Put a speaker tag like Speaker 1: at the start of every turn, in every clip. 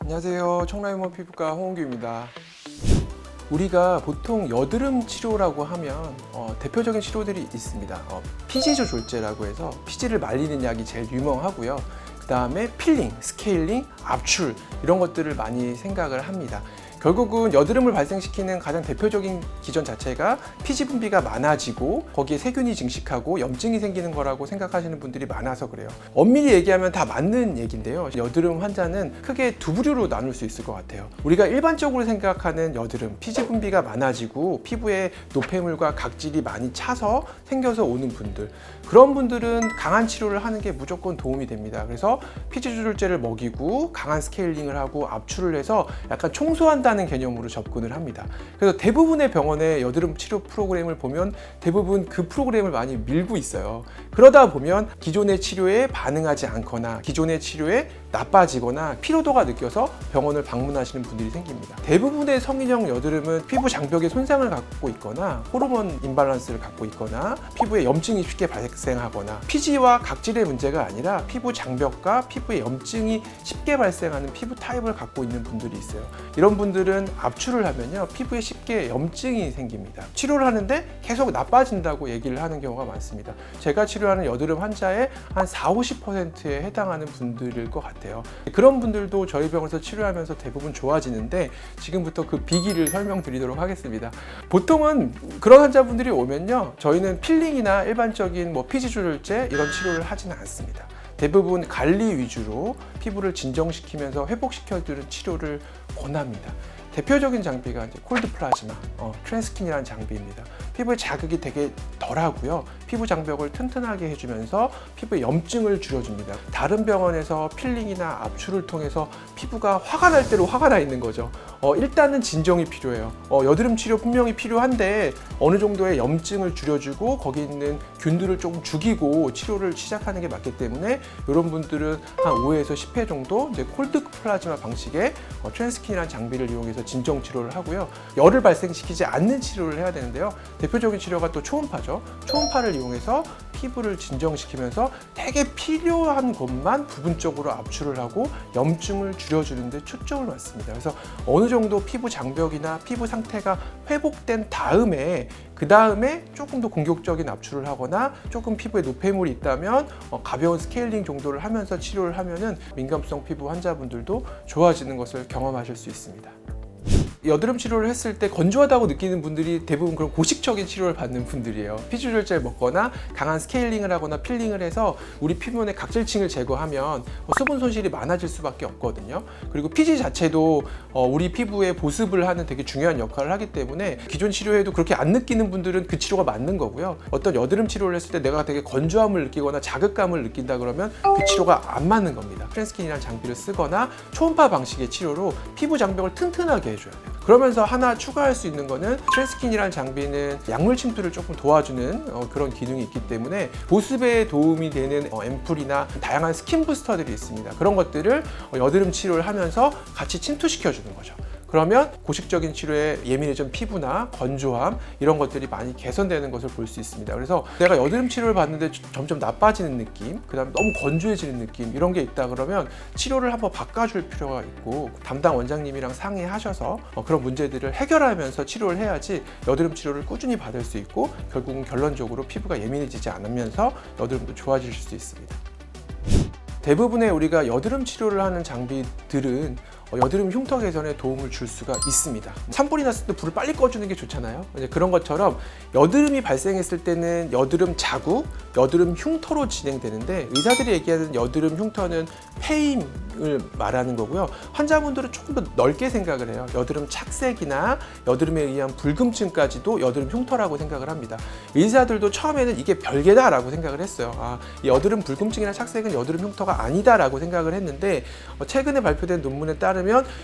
Speaker 1: 안녕하세요. 청라유머 피부과 홍은규입니다. 우리가 보통 여드름 치료라고 하면 대표적인 치료들이 있습니다. 피지 조절제라고 해서 피지를 말리는 약이 제일 유명하고요. 그 다음에 필링, 스케일링, 압출 이런 것들을 많이 생각을 합니다. 결국은 여드름을 발생시키는 가장 대표적인 기전 자체가 피지 분비가 많아지고 거기에 세균이 증식하고 염증이 생기는 거라고 생각하시는 분들이 많아서 그래요. 엄밀히 얘기하면 다 맞는 얘기인데요. 여드름 환자는 크게 두 부류로 나눌 수 있을 것 같아요. 우리가 일반적으로 생각하는 여드름, 피지 분비가 많아지고 피부에 노폐물과 각질이 많이 차서 생겨서 오는 분들, 그런 분들은 강한 치료를 하는 게 무조건 도움이 됩니다. 그래서 피지 조절제를 먹이고 강한 스케일링을 하고 압출을 해서 약간 청소한다는 개념으로 접근을 합니다. 그래서 대부분의 병원의 여드름 치료 프로그램을 보면 대부분 그 프로그램을 많이 밀고 있어요. 그러다 보면 기존의 치료에 반응하지 않거나 기존의 치료에 나빠지거나 피로도가 느껴서 병원을 방문하시는 분들이 생깁니다. 대부분의 성인형 여드름은 피부 장벽에 손상을 갖고 있거나 호르몬 임밸런스를 갖고 있거나 피부에 염증이 쉽게 발생하거나 피지와 각질의 문제가 아니라 피부 장벽과 피부에 염증이 쉽게 발생하는 피부 타입을 갖고 있는 분들이 있어요. 이런 분들은 압출을 하면요, 피부에 쉽게 염증이 생깁니다. 치료를 하는데 계속 나빠진다고 얘기를 하는 경우가 많습니다. 제가 치료하는 여드름 환자의 한 40~50%에 해당하는 분들일 것 같아요. 그런 분들도 저희 병원에서 치료하면서 대부분 좋아지는데 지금부터 그 비기를 설명드리도록 하겠습니다. 보통은 그런 환자분들이 오면요, 저희는 필링이나 일반적인 피지 조절제 이런 치료를 하지는 않습니다. 대부분 관리 위주로 피부를 진정시키면서 회복시켜주는 치료를 권합니다. 대표적인 장비가 이제 콜드 플라즈마, 트랜스킨이라는 장비입니다. 피부의 자극이 되게 덜하고요. 피부 장벽을 튼튼하게 해주면서 피부의 염증을 줄여줍니다. 다른 병원에서 필링이나 압출을 통해서 피부가 화가 날 대로 화가 나 있는 거죠. 일단은 진정이 필요해요. 여드름 치료 분명히 필요한데 어느 정도의 염증을 줄여주고 거기 있는 균들을 조금 죽이고 치료를 시작하는 게 맞기 때문에 이런 분들은 한 5회에서 10회 정도 이제 콜드 플라즈마 방식의 트랜스킨이라는 장비를 이용해서 진정 치료를 하고요. 열을 발생시키지 않는 치료를 해야 되는데요. 대표적인 치료가 또 초음파죠. 초음파를 이용해서 피부를 진정시키면서 되게 필요한 곳만 부분적으로 압출을 하고 염증을 줄여주는 데 초점을 맞습니다. 그래서 어느 정도 피부 장벽이나 피부 상태가 회복된 다음에 그 다음에 조금 더 공격적인 압출을 하거나 조금 피부에 노폐물이 있다면 가벼운 스케일링 정도를 하면서 치료를 하면은 민감성 피부 환자분들도 좋아지는 것을 경험하실 수 있습니다. 여드름 치료를 했을 때 건조하다고 느끼는 분들이 대부분 그런 고식적인 치료를 받는 분들이에요. 피지 조절제를 먹거나 강한 스케일링을 하거나 필링을 해서 우리 피부의 각질층을 제거하면 수분 손실이 많아질 수밖에 없거든요. 그리고 피지 자체도 우리 피부의 보습을 하는 되게 중요한 역할을 하기 때문에 기존 치료에도 그렇게 안 느끼는 분들은 그 치료가 맞는 거고요. 어떤 여드름 치료를 했을 때 내가 되게 건조함을 느끼거나 자극감을 느낀다 그러면 그 치료가 안 맞는 겁니다. 트랜스킨이라는 장비를 쓰거나 초음파 방식의 치료로 피부 장벽을 튼튼하게 해줘야 돼요. 그러면서 하나 추가할 수 있는 거는 트랜스킨이라는 장비는 약물 침투를 조금 도와주는 그런 기능이 있기 때문에 보습에 도움이 되는 앰플이나 다양한 스킨 부스터들이 있습니다. 그런 것들을 여드름 치료를 하면서 같이 침투시켜주는 거죠. 그러면 고식적인 치료에 예민해진 피부나 건조함 이런 것들이 많이 개선되는 것을 볼 수 있습니다. 그래서 내가 여드름 치료를 받는데 점점 나빠지는 느낌, 그 다음에 너무 건조해지는 느낌 이런 게 있다 그러면 치료를 한번 바꿔줄 필요가 있고 담당 원장님이랑 상의하셔서 그런 문제들을 해결하면서 치료를 해야지 여드름 치료를 꾸준히 받을 수 있고 결국은 결론적으로 피부가 예민해지지 않으면서 여드름도 좋아지실 수 있습니다. 대부분의 우리가 여드름 치료를 하는 장비들은 여드름 흉터 개선에 도움을 줄 수가 있습니다. 산불이 났을 때 불을 빨리 꺼주는 게 좋잖아요. 그런 것처럼 여드름이 발생했을 때는 여드름 자국, 여드름 흉터로 진행되는데 의사들이 얘기하는 여드름 흉터는 폐임을 말하는 거고요. 환자분들은 조금 더 넓게 생각을 해요. 여드름 착색이나 여드름에 의한 불금증까지도 여드름 흉터라고 생각을 합니다. 의사들도 처음에는 이게 별개다라고 생각을 했어요. 이 여드름 불금증이나 착색은 여드름 흉터가 아니다라고 생각을 했는데 최근에 발표된 논문에 따르면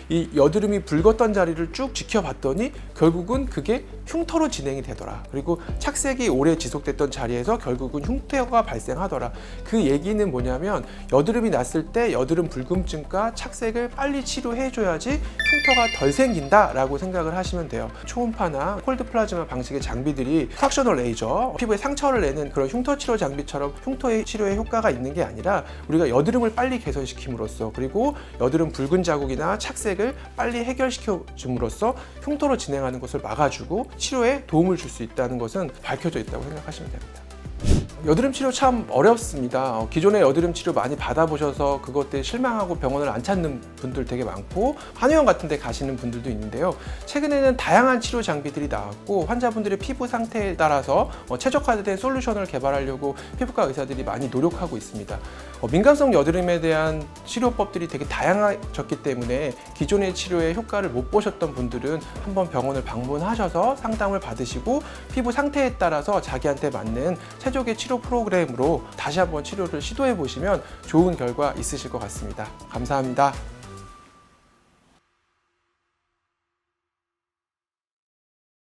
Speaker 1: 이 여드름이 붉었던 자리를 쭉 지켜봤더니 결국은 그게 흉터로 진행이 되더라. 그리고 착색이 오래 지속됐던 자리에서 결국은 흉터가 발생하더라. 그 얘기는 뭐냐면 여드름이 났을 때 여드름 붉은 구음증과 착색을 빨리 치료해줘야지 흉터가 덜 생긴다라고 생각을 하시면 돼요. 초음파나 콜드 플라즈마 방식의 장비들이 프락셔널 레이저, 피부에 상처를 내는 그런 흉터 치료 장비처럼 흉터의 치료에 효과가 있는 게 아니라 우리가 여드름을 빨리 개선시킴으로써 그리고 여드름 붉은 자국이나 착색을 빨리 해결시켜 줌으로써 흉터로 진행하는 것을 막아주고 치료에 도움을 줄 수 있다는 것은 밝혀져 있다고 생각하시면 됩니다. 여드름 치료 참 어렵습니다. 기존에 여드름 치료 많이 받아보셔서 그것 때문에 실망하고 병원을 안 찾는 분들 되게 많고 한의원 같은 데 가시는 분들도 있는데요. 최근에는 다양한 치료 장비들이 나왔고 환자분들의 피부 상태에 따라서 최적화된 솔루션을 개발하려고 피부과 의사들이 많이 노력하고 있습니다. 민감성 여드름에 대한 치료법들이 되게 다양해졌기 때문에 기존의 치료에 효과를 못 보셨던 분들은 한번 병원을 방문하셔서 상담을 받으시고 피부 상태에 따라서 자기한테 맞는 최적의 치료 프로그램으로 다시 한번 치료를 시도해 보시면 좋은 결과 있으실 것 같습니다. 감사합니다.